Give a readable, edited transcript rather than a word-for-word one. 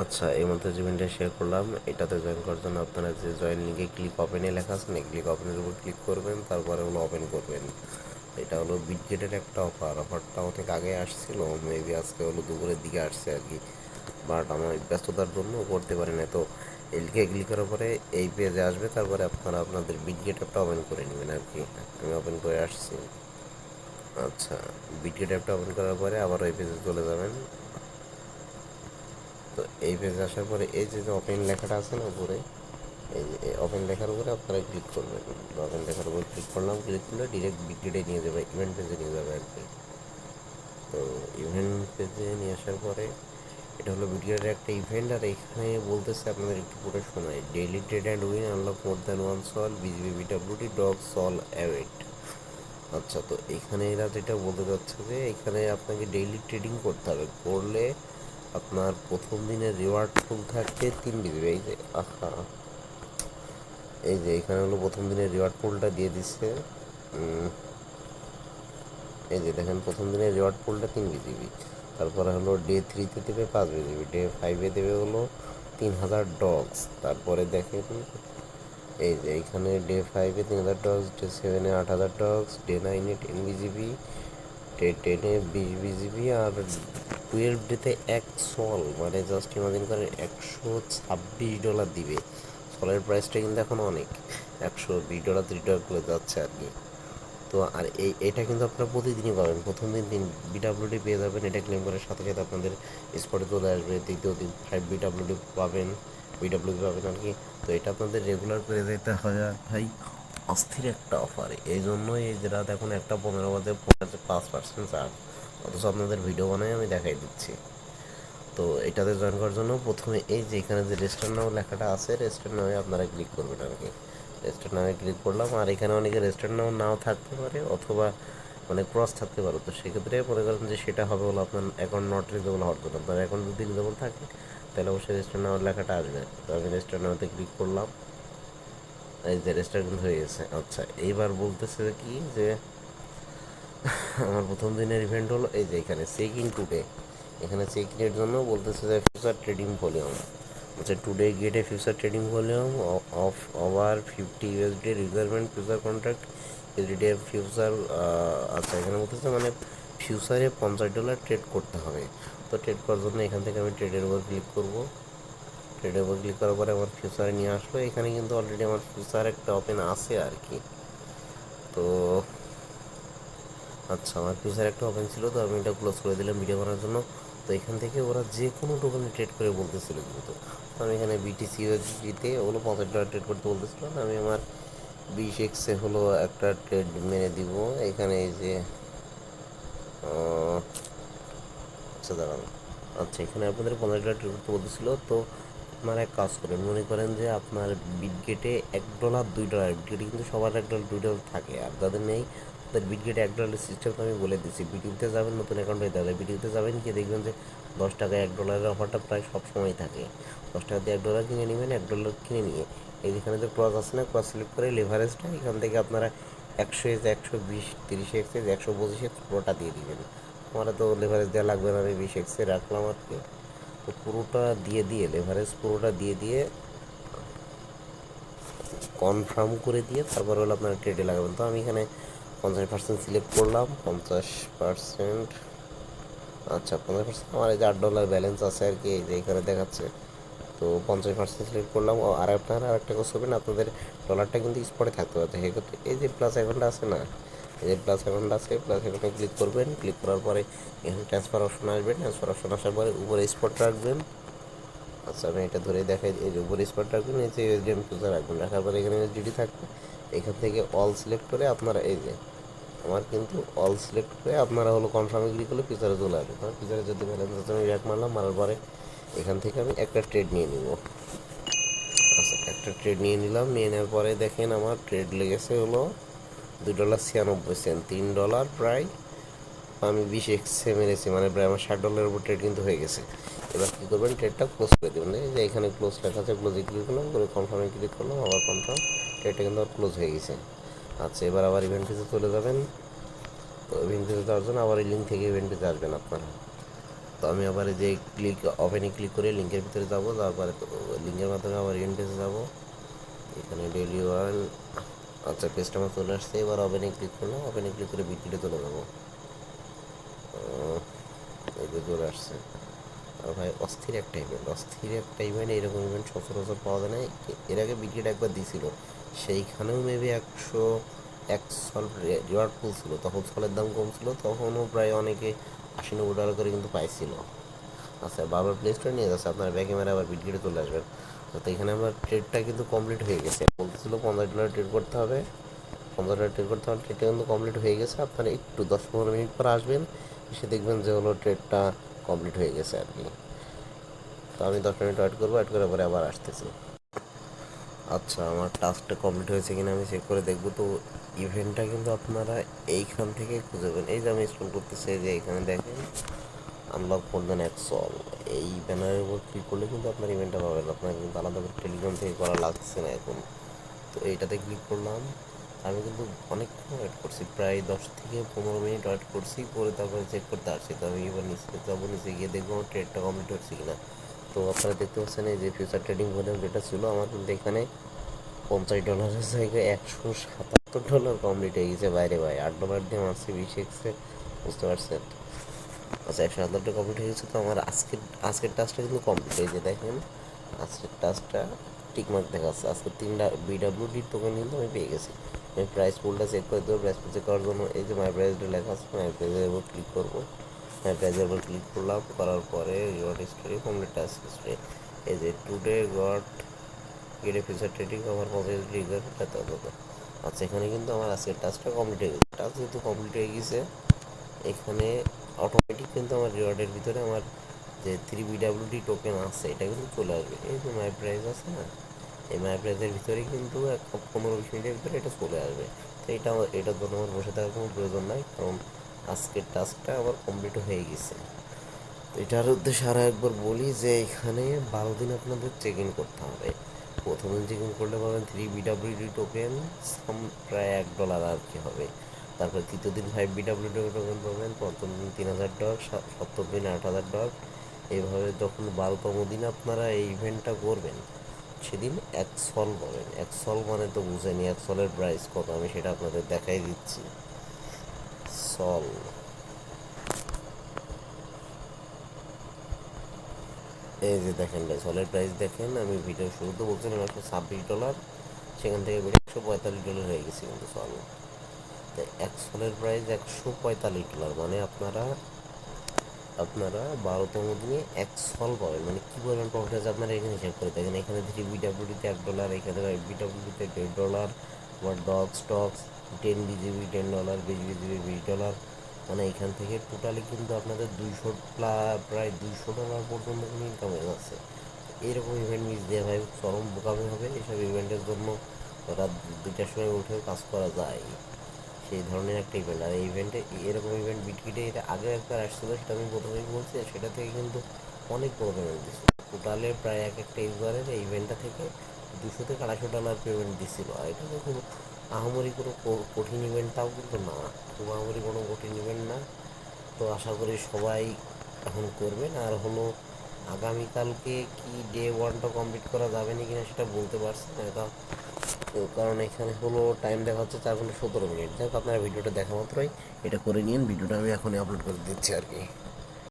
আচ্ছা, এই মধ্যে যে ইভেন্টটা শেয়ার করলাম এটাতে জয়েন করার জন্য আপনারা যে জয়েন লিঙ্কে ক্লিক ওপেনে লেখা আছে না, ক্লিক ওপেনের উপর ক্লিক করবেন, তারপরে হলো ওপেন করবেন। এটা হলো বিটগেটের একটা অফারটা অনেক আগে আসছিল, মেবি আজকে হলো দুপুরের দিকে আসছে আর কি, বাট আমার ব্যস্ততার জন্য করতে পারি না। তো এই লিঙ্কে ক্লিক করার পরে এই পেজে আসবে, তারপরে আপনারা আপনাদের বিটগেট অ্যাপটা ওপেন করে নেবেন আর কি। আমি ওপেন করে আসছি। আচ্ছা, বিটগেট অ্যাপটা ওপেন করার পরে আবার ওই পেজে চলে যাবেন। তো এই পেজে আসার পরে এই যে ওপেন লেখাটা আছে না উপরে, এই যে ওপেন লেখার উপরে আপনারা ক্লিক করবেন। ওপেন লেখার উপর ক্লিক করলাম, ক্লিক করলে ডিরেক্ট বিটগেটে নিয়ে যাবে, ইভেন্ট পেজে নিয়ে যাবে আর কি। তো ইভেন্ট পেজে নিয়ে আসার পরে এটা হলো বিটগেটের একটা ইভেন্ট, আর এখানে বলতেছে আপনাদের একটু পরে শোনায়, daily trade and win unlock more than one SOL BGB BWD DOG SOL await. আচ্ছা, তো এখানে এরা যেটা বলতে চাচ্ছে যে এখানে আপনাকে ডেইলি ট্রেডিং করতে হবে, করলে আপনার প্রথম দিনের রিওয়ার্ড ফুল থাকবে 3 বিজিবি। এই যে আহা, এই যে এখানে হলো প্রথম দিনের রিওয়ার্ড পুলটা দিয়ে দিচ্ছে। এই যে দেখেন প্রথম দিনের রিওয়ার্ড পুলটা 3 বিজিবি, তারপরে হলো ডে 3-তে দেবে 5 বিজিবি, ডে 5-এ দেবে হলো 3000 ডগস। তারপরে দেখেন এই যে এইখানে ডে 5-এ 3000 ডগস, ডে 7-এ 8000 ডগস, ডে 9-এ 10 বিজিবি, ডে 10-এ 20 বিজিবি, আর 12 ডেতে 1 সল, মানে জাস্ট ইমাজিন করেন $126 দিবে। সলের প্রাইসটা কিন্তু এখন অনেক, $120 $30 করে যাচ্ছে আর কি। তো আর এটা কিন্তু আপনারা প্রতিদিনই পাবেন। প্রথম দিন বিডাব্লিউডি পেয়ে যাবেন, এটা ক্লেম করার সাথে সাথে আপনাদের স্পটে চলে আসবে। দ্বিতীয় দিন 5 বিডাব্লিউডি পাবেন, বিডাব্লিউডি পাবেন আর কি। তো এটা আপনাদের রেগুলার করে যেতে হয় আর ভাই, অস্থির একটা অফার। এই জন্যই এই যে রাত এখন 1:15 বাজে, 5% ছাড়, অথচ আপনাদের ভিডিও বানাই আমি দেখাই দিচ্ছি। তো এটাতে জয়েন করার জন্য প্রথমে এই যে এখানে যে রেজিস্টার নাও লেখাটা আছে, রেজিস্টার নামে আপনারা ক্লিক করবেন আর কি। রেজিস্টার নামে ক্লিক করলাম, আর এখানে অনেকে রেজিস্টার নাও থাকতে পারে, অথবা মানে ক্রস থাকতে পারে। তো সেক্ষেত্রে মনে করেন যে সেটা হবে হলো আপনার অ্যাকাউন্ট নট রিজেবল হওয়ার জন্য। আপনার অ্যাকাউন্ট যদি রিজেবল থাকে তাহলে অবশ্যই রেজিস্টার নাওয়ার লেখাটা আসবে। তো আমি রেজিস্টার নাওতে ক্লিক করলাম, এই যে রেজিস্টার কিন্তু হয়ে গেছে। আচ্ছা, এইবার বলতেছে কি যে আমার প্রথম দিনের ইভেন্ট হলো এই যে এখানে চেক ইন টুডে, এখানে চেক ইনের জন্য বলতেছে যে ফিউচার ট্রেডিং ভলিউম। আচ্ছা, today get a future trading volume of over 50 USD requirement future contract everyday future. আচ্ছা, এখানে বলতেছে মানে ফিউচারে $50 ট্রেড করতে হবে। তো ট্রেড করার জন্য এখান থেকে আমি ট্রেডের উপর ক্লিক করব। ট্রেডের উপর ক্লিক করার পরে আমার ফিউচারে নিয়ে আসলো। এখানে কিন্তু অলরেডি আমার ফিউচার একটা ওপেন আছে আর কি। তো আচ্ছা, আমার ফিউচার একটা ওপেন ছিল, তো আমি এটা ক্লোজ করে দিলাম ভিডিও বানানোর জন্য। তো এখান থেকে ওরা যে কোনো টোকেনে ট্রেড করে বলতেছিল, কিন্তু তো আমি এখানে বিটিসি ইউএসডিতে হলো $50 ট্রেড করতে বলতেছিল। আমি আমার 20x হলো একটা ট্রেড মেরে দিব এখানে। এই যে আচ্ছা দাঁড়ান, আচ্ছা এখানে আপনাদের $50 ট্রেড করতে বলতেছিল। তো আপনারা এক কাজ করেন, মনে করেন যে আপনার বিটগেটে $1 $2, বিটগেটে কিন্তু সবার $1 $2 থাকে, আর যাদের নেই তাদের বিটগেটে $1 সিস্টেম আমি বলে দিচ্ছি। বিটিভিতে যাবেন, নতুন অ্যাকাউন্ট হয়ে যাবে, বিটিভিতে যাবেন কি দেখবেন যে 10 টাকায় $1 অফারটা প্রায় সব সময় থাকে। 10 টাকা দিয়ে $1 কিনে নেবেন, $1 কিনে নিয়ে এই যেখানে যে ক্রস আছে না, ক্রস সিলেক্ট করে লেভারেজটা এখান থেকে আপনারা 100x 120 30x 125x পুরোটা দিয়ে দিবেন। আমার তো লেভারেজ দেওয়া লাগবে না, আমি 20x রাখলাম আর কি। তো পুরোটা দিয়ে দিয়ে লেভারেজ পুরোটা দিয়ে দিয়ে কনফার্ম করে দিয়ে তারপর হলো আপনারা ট্রেডে লাগাবেন। তো আমি এখানে 50% সিলেক্ট করলাম, 50%। আচ্ছা, 50% আমার এই যে $8 ব্যালেন্স আছে আর কি, এই যে এখানে দেখাচ্ছে। তো 50% সিলেক্ট করলাম। আর আপনারা আরেকটা কাজ করবেন, আপনাদের ডলারটা কিন্তু স্পটে থাকতে পারছে। সেক্ষেত্রে এই যে প্লাস অ্যাকাউন্টটা আছে না, এই যে প্লাস অ্যাকাউন্ট আছে, প্লাস অ্যাকাউন্টে ক্লিক করবেন। ক্লিক করার পরে এখানে ট্রান্সফার অপশন আসবে, ট্রান্সফার অপশন আসার পরে উপরে স্পট রাখবেন। আচ্ছা, আমি এটা ধরে দেখাই, এই যে উপরে স্পট রাখবেন, এই যে ইউএসডিএম ফিউচার রাখবেন, রাখার পরে এখানে ইউএসডিটি থাকবে। এখান থেকে অল সিলেক্ট করে আপনারা এই যে আমার কিন্তু অল সিলেক্ট করে আপনারা হলো কনফার্মে ক্লিক করলে ফিচারে চলে আসবে। তখন ফিচারে যদি ব্যালেন্স আছে আমি ব্যাক মারলাম, মারার পরে এখান থেকে আমি একটা ট্রেড নিয়ে নিব। আচ্ছা, একটা ট্রেড নিয়ে নিলাম, নিয়ে নেওয়ার পরে দেখেন আমার ট্রেড লেগেছে হলো $2.96, $3 প্রায়। আমি 20x মেরেছি, মানে প্রায় আমার $60 উপর ট্রেড কিন্তু হয়ে গেছে। এবার কী করবেন, ট্রেডটা ক্লোজ করে দেবেন। এই যে এখানে ক্লোজ লেখা আছে, ক্লোজে ক্লিক করলাম, করে কনফার্মে ক্লিক করলাম, আবার কনফার্ম, ট্রেডটা কিন্তু আর ক্লোজ হয়ে গেছে। আচ্ছা, এবার আবার ইভেন্ট পেজে চলে যাবেন। তো ইভেন্ট পেজে যাওয়ার জন্য আবার এই লিঙ্ক থেকে ইভেন্ট পেজে আসবেন আপনারা। তো আমি আবার এই যে ওপেনে ক্লিক করে লিঙ্কের ভিতরে যাবো, তারপরে লিঙ্কের মাধ্যমে আবার ইভেন্ট পেজে যাবো। এখানে ডেইলি ওয়ান, আচ্ছা পেজটা আমার চলে আসছে। এবার ওপেনে ক্লিক করলাম, ওপেনে ক্লিক করে বিটকিটে চলে যাবো। এই যে চলে আসছে। আর ভাই অস্থির একটা ইভেন্ট, এরকম ইভেন্ট সচরাচর পাওয়া যায় না। এর আগে বিটকিট একবার দিছিল, সেইখানেও মেবি 100 রিওয়ার্ড পুল ছিল, তখন সলের দাম কম ছিল, তখনও প্রায় অনেকে 80-90 ডলার করে কিন্তু পাইছিল। আচ্ছা বারবার প্লে স্টোরে নিয়ে যাচ্ছে, আপনার ব্যাকে মেরে আবার বিটগেটে চলে আসবেন। তো এখানে আমার ট্রেডটা কিন্তু কমপ্লিট হয়ে গেছে, বলতেছিল $50 ট্রেড করতে হবে, $50 ট্রেড করতে হবে। ট্রেডটা কিন্তু কমপ্লিট হয়ে গেছে। আপনারা একটু 10-15 মিনিট পর আসবেন, এসে দেখবেন যে হলো ট্রেডটা কমপ্লিট হয়ে গেছে আর কি। তো আমি 10 মিনিট ওয়েট করবো, ওয়েট করার পরে আবার আসতেছি। আচ্ছা আমার টাস্কটা কমপ্লিট হয়েছে কিনা আমি চেক করে দেখবো। তো ইভেন্টটা কিন্তু আপনারা এইখান থেকে খুঁজে পাবেন। এই যে আমি স্ক্রল করতেছি, যে এখানে দেখেন আনলক ফর দ্য নেক্সট সল, এই ব্যানারের উপর ক্লিক করলে কিন্তু আপনার ইভেন্টটা পাবেন। আপনার কিন্তু আলাদা করে টেলিগ্রাম থেকে করা লাগছে না এখন। তো এইটাতে ক্লিক করলাম। আমি কিন্তু অনেকক্ষণ ওয়েট করছি, প্রায় 10 থেকে 15 মিনিট ওয়েট করছি, পরে তারপরে চেক করতে আসছি। তো আমি এবার নিচে যাবো, নিচে গিয়ে দেখবো আমার ট্রেডটা কমপ্লিট হচ্ছে কিনা। তো আপনারা দেখতে পাচ্ছেন এই যে ফিউচার ট্রেডিং ভলিউম যেটা ছিল আমার কিন্তু এখানে $50 জায়গায় $177 কমপ্লিট হয়ে গেছে। বাইরে ভাই $8 দিয়ে মারছি 20 এক্সে, বুঝতে পারছেন। আচ্ছা 177টা কমপ্লিট হয়ে গেছে। তো আমার আজকের টাস্কটা কিন্তু কমপ্লিট হয়েছে, দেখেন আজকের টাস্কটা টিকমার্ক দেখাচ্ছে। আজকে 3টা বিডাব্লিউডি টোকেন কিন্তু আমি পেয়ে গেছি। আমি প্রাইস পুলটা চেক করে দেবো। প্রাইস পুল চেক করার জন্য এই যে মাই প্রাইসটা লেখা আছে, মাই প্রাইসের উপর ক্লিক করবো। মাই প্রাইসের উপর ক্লিক করলাম, করার পরে reward history, complete task history, এই যে টুডে গট গেটে ফিচার ট্রেডিং আমার পঁচিশ ট্রিগার। আচ্ছা এখানে কিন্তু আমার আজকের টাস্কটা কমপ্লিট হয়ে গেছে। টাস্ক যেহেতু কমপ্লিট হয়ে গেছে, এখানে অটোমেটিক কিন্তু আমার রিওয়ার্ডের ভিতরে আমার যে 3 BWD টোকেন আছে এটা কিন্তু চলে আসবে। এই যে মাই প্রাইস আছে না, এই মাই প্রাইসের ভিতরে কিন্তু 15-20 মিনিটের ভিতরে এটা চলে আসবে। তো এটার জন্য আমার বসে থাকার কোনো প্রয়োজন নাই, কারণ আজকের টাস্কটা আমার কমপ্লিট হয়ে গেছে। তো এটার উদ্দেশ্যে আরও একবার বলি যে এখানে 12 দিন আপনাদের চেক ইন করতে হবে। প্রথম দিন চেক ইন করলে পাবেন 3 BWD টোকেন, প্রায় $1 আর কি হবে। তারপর তৃতীয় দিন 5 BWD টোকেন পাবেন, পঞ্চম দিন $3000, সপ্তম দিন $8000। এইভাবে যখন 12তম দিন আপনারা এই ইভেন্টটা করবেন, সেদিন 1 সল পাবেন। 1 সল মানে তো বুঝেনি 1 সলের প্রাইস কত, আমি সেটা আপনাদের দেখাই দিচ্ছি। সল, এই যে দেখেন ভাই সলের প্রাইস দেখেন, আমি ভিডিও শুরুতে বলছিলাম $126, সেখান থেকে বেড়ে $145 হয়ে গেছে কিন্তু সল। তো 1 সলের প্রাইস $145, মানে আপনারা 12তম দিনে 1 সল পাবেন। মানে কী পরিমাণ প্রফিট আছে আপনারা এখানে হিসাব করে দেখেন। এখানে 3 BWDতে $1, এখানে 5 BWDতে $1.5, আবার ডগ স্টকস 10 BGB $10, 20 BGB $20। মানে এখান থেকে টোটালি কিন্তু আপনাদের প্রায় $200 পর্যন্ত কিন্তু ইনকাম হয়ে যাচ্ছে। এইরকম ইভেন্ট মিস দিয়ে ভাই চরম বোকামি হবে। এইসব ইভেন্টের জন্য রাত 2টার সময় উঠেও কাজ করা যায়, সেই ধরনের একটা ইভেন্ট। আর এই ইভেন্টে এরকম ইভেন্ট বিটকিটে এটা আগে একবার আসছিলো, সেটা আমি প্রথমেই বলছি, সেটা থেকে কিন্তু অনেক বড় পেমেন্ট দিচ্ছিল। টোটালে প্রায় এক একটা ইউজারের এই ইভেন্টটা থেকে $200 থেকে $250 পেমেন্ট দিচ্ছিল। আর এটা তো কোনো আহামরি কোনো কঠিন ইভেন্ট তাও কিন্তু না, খুব আহামরি কোনো কঠিন ইভেন্ট না। তো আশা করি সবাই এখন করবেন। আর হলো আগামীকালকে কি ডে ওয়ানটা কমপ্লিট করা যাবে না কিনা সেটা বলতে পারছি না, এটা কারণ এখানে হলো টাইম দেখা হচ্ছে 4 ঘন্টা 17 মিনিট। যাই হোক আপনারা ভিডিওটা দেখা মাত্রই এটা করে নিন, ভিডিওটা আমি এখনই আপলোড করে দিচ্ছি আর কি।